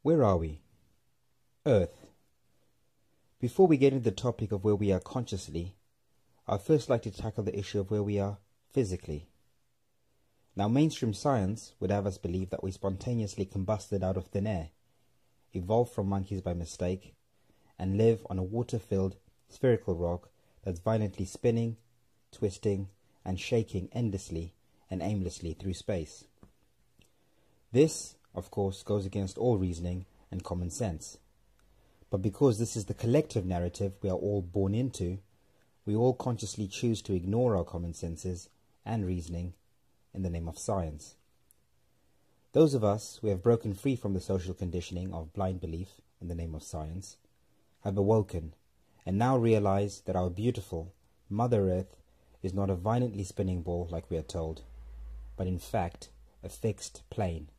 Where are we? Earth. Before we get into the topic of where we are consciously, I'd first like to tackle the issue of where we are physically. Now, mainstream science would have us believe that we spontaneously combusted out of thin air, evolved from monkeys by mistake, and live on a water-filled spherical rock that's violently spinning, twisting, and shaking endlessly and aimlessly through space. This, of course, goes against all reasoning and common sense. But because this is the collective narrative we are all born into, we all consciously choose to ignore our common senses and reasoning in the name of science. Those of us who have broken free from the social conditioning of blind belief in the name of science have awoken and now realize that our beautiful Mother Earth is not a violently spinning ball like we are told, but in fact a fixed plane,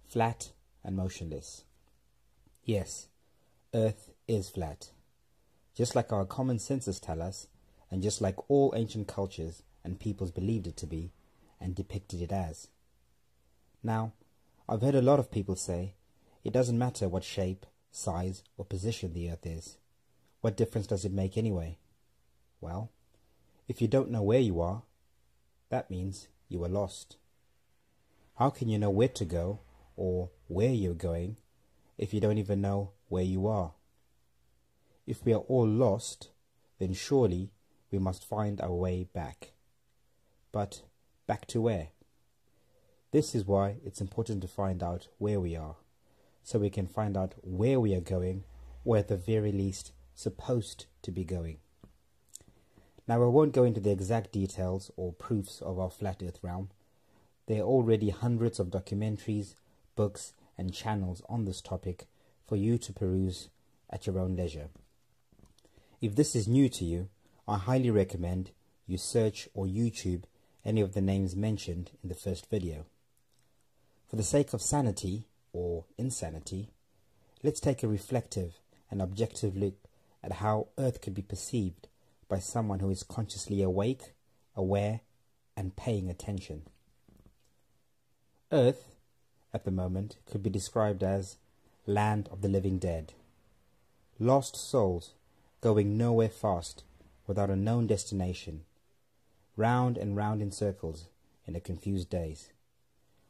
flat and motionless. Yes, Earth is flat, just like our common senses tell us, and just like all ancient cultures and peoples believed it to be and depicted it as. Now, I've heard a lot of people say, it doesn't matter what shape, size or position the Earth is. What difference does it make anyway? Well, if you don't know where you are, that means you are lost. How can you know where to go or where you're going if you don't even know where you are? If we are all lost, then surely we must find our way back. But back to where? This is why it's important to find out where we are, so we can find out where we are going, or at the very least supposed to be going. Now, I won't go into the exact details or proofs of our flat earth realm. There are already hundreds of documentaries, books and channels on this topic for you to peruse at your own leisure. If this is new to you, I highly recommend you search or YouTube any of the names mentioned in the first video. For the sake of sanity or insanity, let's take a reflective and objective look at how Earth could be perceived by someone who is consciously awake, aware and paying attention. Earth, at the moment, could be described as land of the living dead. Lost souls going nowhere fast without a known destination, round and round in circles in a confused daze,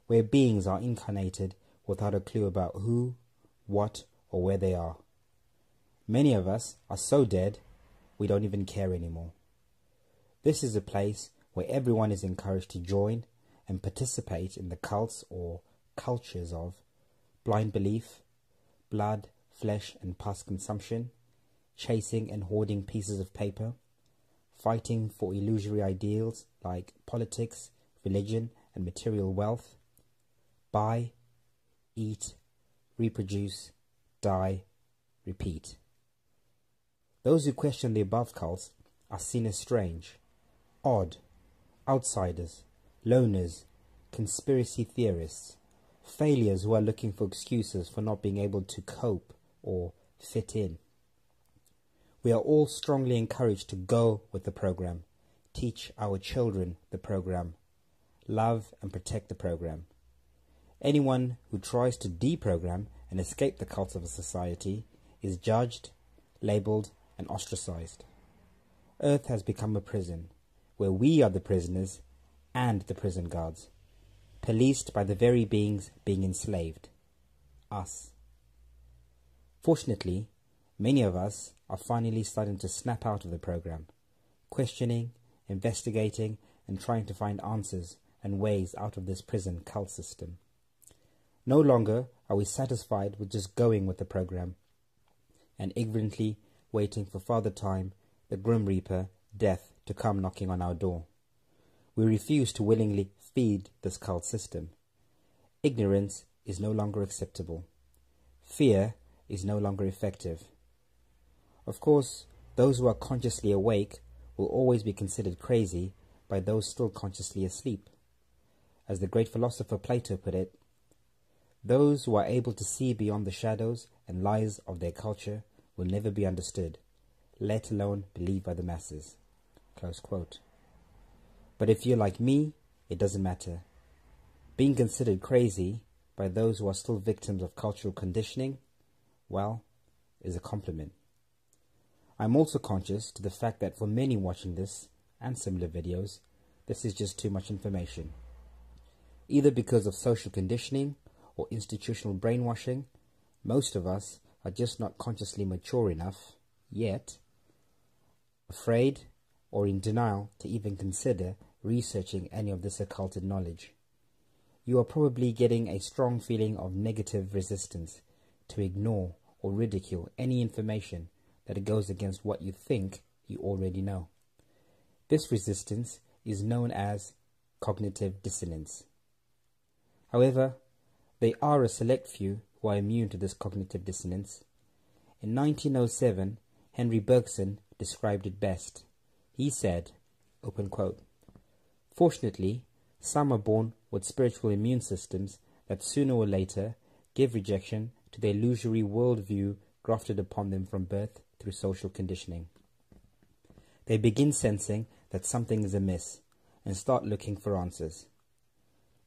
where beings are incarnated without a clue about who, what or where they are. Many of us are so dead we don't even care anymore. This is a place where everyone is encouraged to join and participate in the cults or cultures of blind belief, blood, flesh and pus consumption, chasing and hoarding pieces of paper, fighting for illusory ideals like politics, religion and material wealth, buy, eat, reproduce, die, repeat. Those who question the above cults are seen as strange, odd, outsiders, loners, conspiracy theorists, failures who are looking for excuses for not being able to cope or fit in. We are all strongly encouraged to go with the program, teach our children the program, love and protect the program. Anyone who tries to deprogram and escape the cults of a society is judged, labelled and ostracized. Earth has become a prison, where we are the prisoners and the prison guards, policed by the very beings being enslaved, us. Fortunately, many of us are finally starting to snap out of the program, questioning, investigating and trying to find answers and ways out of this prison cult system. No longer are we satisfied with just going with the program and ignorantly waiting for Father Time, the Grim Reaper, Death, to come knocking on our door. We refuse to willingly feed this cult system. Ignorance is no longer acceptable. Fear is no longer effective. Of course, those who are consciously awake will always be considered crazy by those still consciously asleep. As the great philosopher Plato put it, those who are able to see beyond the shadows and lies of their culture will never be understood, let alone believed by the masses. Close quote. But if you're like me, it doesn't matter. Being considered crazy by those who are still victims of cultural conditioning, well, is a compliment. I'm also conscious to the fact that for many watching this and similar videos, this is just too much information. Either because of social conditioning or institutional brainwashing, most of us are just not consciously mature enough, yet, afraid or in denial to even consider researching any of this occulted knowledge. You are probably getting a strong feeling of negative resistance to ignore or ridicule any information that goes against what you think you already know. This resistance is known as cognitive dissonance. However, there are a select few who are immune to this cognitive dissonance. In 1907, Henry Bergson described it best. He said, open quote, "Fortunately, some are born with spiritual immune systems that sooner or later give rejection to the illusory worldview grafted upon them from birth through social conditioning. They begin sensing that something is amiss and start looking for answers.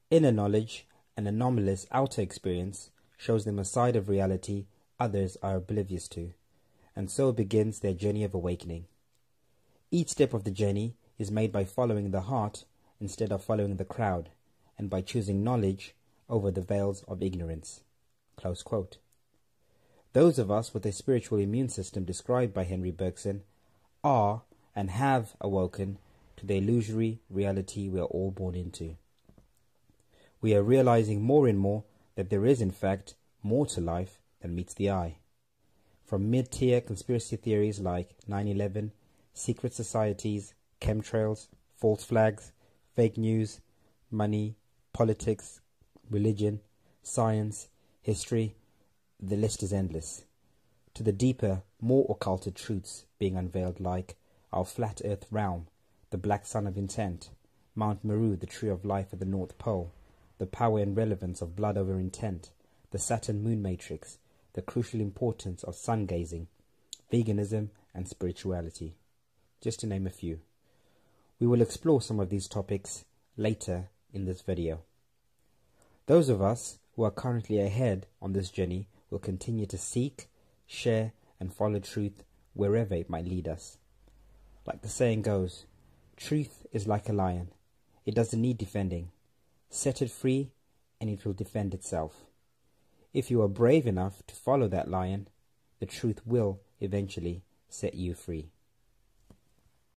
Inner knowledge and anomalous outer experience shows them a side of reality others are oblivious to, and so begins their journey of awakening. Each step of the journey is made by following the heart instead of following the crowd, and by choosing knowledge over the veils of ignorance." Close quote. Those of us with a spiritual immune system described by Henry Bergson are and have awoken to the illusory reality we are all born into. We are realizing more and more that there is in fact more to life than meets the eye. From mid-tier conspiracy theories like 9/11, secret societies, chemtrails, false flags, fake news, money, politics, religion, science, history, the list is endless, to the deeper, more occulted truths being unveiled like our flat earth realm, the black sun of intent, Mount Meru, the tree of life at the North Pole, the power and relevance of blood over intent, the Saturn moon matrix, the crucial importance of sun gazing, veganism and spirituality, just to name a few. We will explore some of these topics later in this video. Those of us who are currently ahead on this journey will continue to seek, share and follow truth wherever it might lead us. Like the saying goes, truth is like a lion. It doesn't need defending. Set it free and it will defend itself. If you are brave enough to follow that lion, the truth will eventually set you free.